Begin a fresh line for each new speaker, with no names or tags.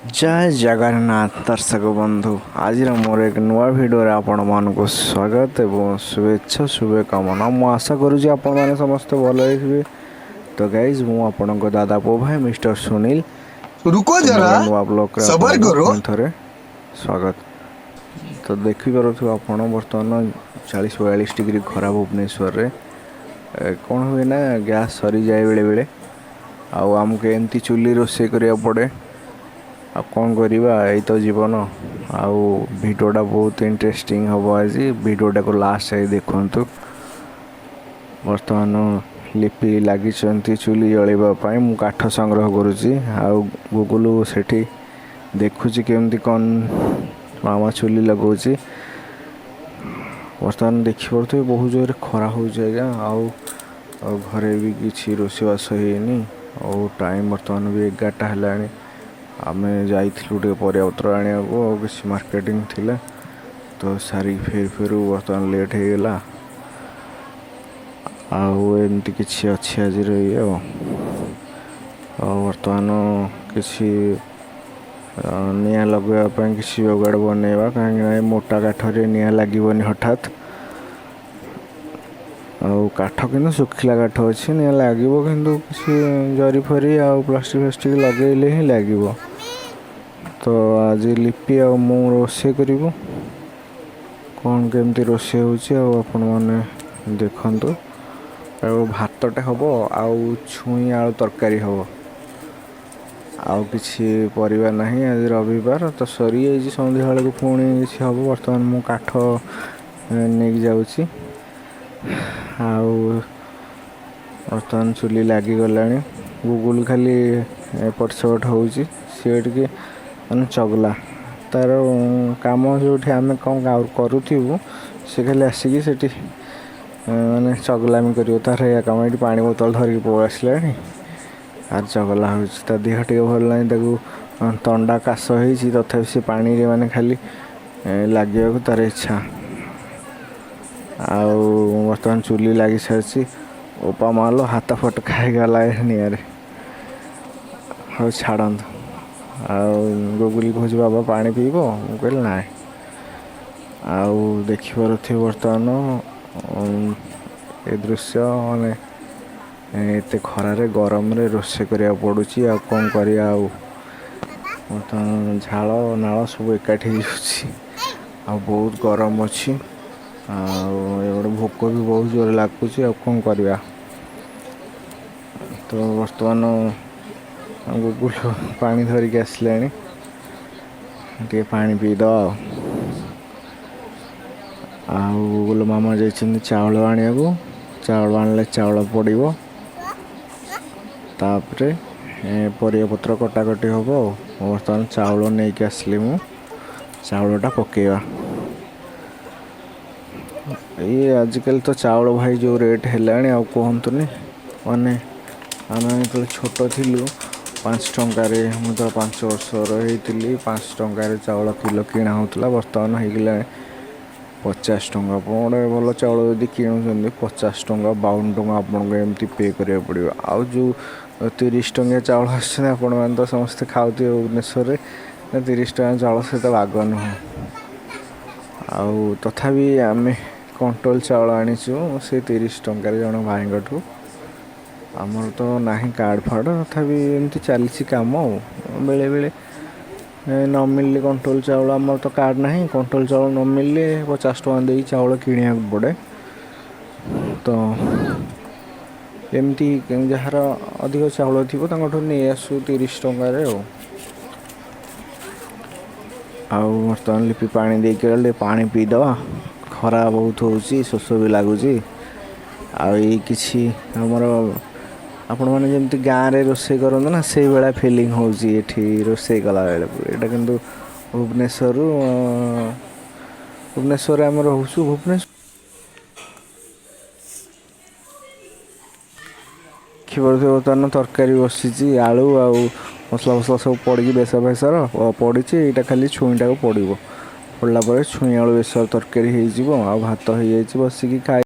जय जगन्नाथ दर्शक बंधु आज मोर एक नुआ भिडियो आपण मानक स्वागत एवं शुभेच्छा शुभकामना मु आशा करुँच आपण मैंने समस्त भल हो। तो गाइज मु दादा पो भाई मिस्टर सुनील
रुको जरा
मोर नुआ ब्लॉग
सबर करो।
पुणी थे स्वागत। तो देखिपे आपण बर्तमान 40-42 डिग्री खरा भुवनेश्वर रे कौन हुए ना गैस सरी जाए बेले बेले आमको एमती चुली रोषे करिया पड़े आ कौन करवा यही तो जीवन आउ भिडियोटा बहुत इंटरेस्टिंग हम आज भिडियोटा को लास्ट जाए देखु। बर्तमान लिपि लगी चुली जलवाई मु काठ संग्रह करुँची गूगल से देखुची केमती कौन मामा चुली लगाऊँच। बर्तमान देखिपे बहुत जोर खरा हो घरे भी किसी रोषेबास होनी और टाइम बर्तमान भी 11टा है। आम जाइलु परियापत्र आने किसी मार्केटिंग थिला तो सारी फेर फेर बर्तमान लेट हो गला आमती किसी अच्छी आज रही बर्तमान किसी निआ लगवाई किसी जोगाड़ बनवा कहीं मोटा काठरे निआ लगभग हठात काठ कि सुखिला काठ अच्छे निआ लगे कि किसी जरी फरी आ प्लास्टिक फ्लास्टिक लगेले ही लगे। तो आज लिपि आ मु रोषे करूँ कौन केमती रोषे होपण मैंने देखु। भातटे हम आउ छुई आलू तरकारी हम आउ किसी परिवार ना आज रविवार तो सरी जाइए सन्ध्या बेलू पुणी किसी हम। बर्तमान मु काठ नहीं जाऊँगी बर्तमान चुली लगिगला गूगल खाली एपट सेपट हो सी टे मैंने चगला तार कम जो आम कौन करूँ सी खाली आसिकी से मैंने चगलामी कर तार या कम ये पानी बोतल धरिकी पलि आसला आर चगला हो देह टे भल ना तंडा काश हो तथापि से पानी रे माने खाली लगे तार इच्छा बर्तमान चुली लगी सारी ओपा मालो हाथ फट खाईगला निआरे हाँ छाड़ गूगल खोज बाबा पानी पीब मु कहल ना देखिपे बर्तमान ए दृश्य माने एत खरारे गरम रे रोषे करिया पड़ुची आ कौन करिया बर्तमान झाल नाल सब एकाठी आ बहुत गरम अच्छी भोक भी बहुत जोर लगुच कौन करवा। तो बर्तमान गूगल पानी धरिकी आसला टे पानी पीद गूगल मामा जाइए चाउल आने चाउल आनले चाउल पड़ो तापर परियापत्र कटाकटी हम बर्तमान चाउल नहीं कि आसली मु चाउलटा पकेवा ये आजिकल तो चाउल भाई जो रेट है कहतुनि माने आम जो छोट थिलु 5 टंकार मुझे 5 वर्षर होती 5 टंकार चाउल किलो किणा होता बर्तमान होगा 50 टंका गोटे भल चाउल जब किणुंट 50 टंका 52 टंका आपको एमती पे करा पड़ो आउ जो 30 टंकिया चाउल आसने तो समस्ते खाते भुवनेश्वर 30 टंका चाउल सहित बाग नुह तथापि आम कंट्रोल चाउल आनीचु से 30 टंकार जन भाई आमर तो ना कार्ड फार्ड तथापि एमती चली कम बेले बेले न मिलले कंट्रोल चाउल आमर तो कार्ड ना कंट्रोल चाउल न मिलले 50 टंका दे चाउल किणा पड़े। तो एमती जार अधिक चाउल थी नहीं आसू 30 टंकार बर्तमान लिपि पानी दे गले पानी पीदवा खरा बहुत हो शोष भी लगुच आमर आपण मैंने जमी गाँव में रोषे करते ना से भाया फिलिंग हो रोषे कला बेले यहाँ कि भुवनेश्वर आम रोचु भुवनेश्वर बर्तमान तरकारी बसी आलू आ मसला फसला सब पड़ी बेसर फेसर पड़ी यहाँ खाली छुईटा को पड़ो पड़ला छुई आलू बेसर तरकारी हो भात हो बसिकी खाई।